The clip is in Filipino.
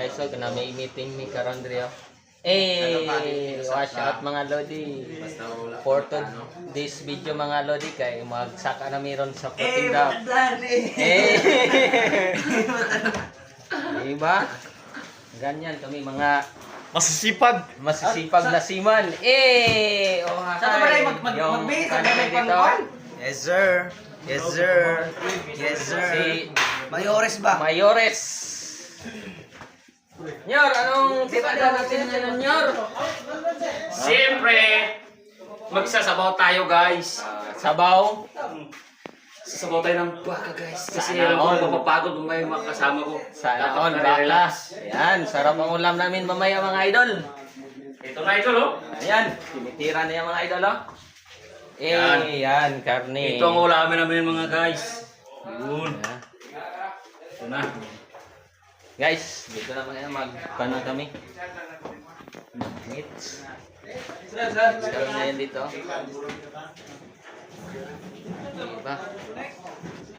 Ay, so, na may meeting mi karon diri. Watch out mga lodi. For this video mga lodi kay magsaka na meron sa patinda. Diba? Ganyan kami mga masisipag na siman. Oh, Saan ba tayo mag-base? Saan ba tayo pang-kuhan? Yes sir. Yes sir. Yes sir. Si Mayores ba? Mayores. Nyor, anong tipada natin ngayon, Nyor? Siyempre, magsasabaw tayo guys. Sabaw. Sasabaw tayo ng baka guys. Kasi Sana alam ko all. mapapagod mo mga kasama ko. Sana Dapat all, nare-relax. baka. Ayan, sarap ang ulam namin mamaya mga idol. Ito na idol oh. Ayan, tinitira na yung mga idol, oh. Yan. Yan, karne. Ito ang ulamin namin mga guys. Yun. Ayan. Ito na. Guys, dito na magpana kami. Meats. Meron na yan dito.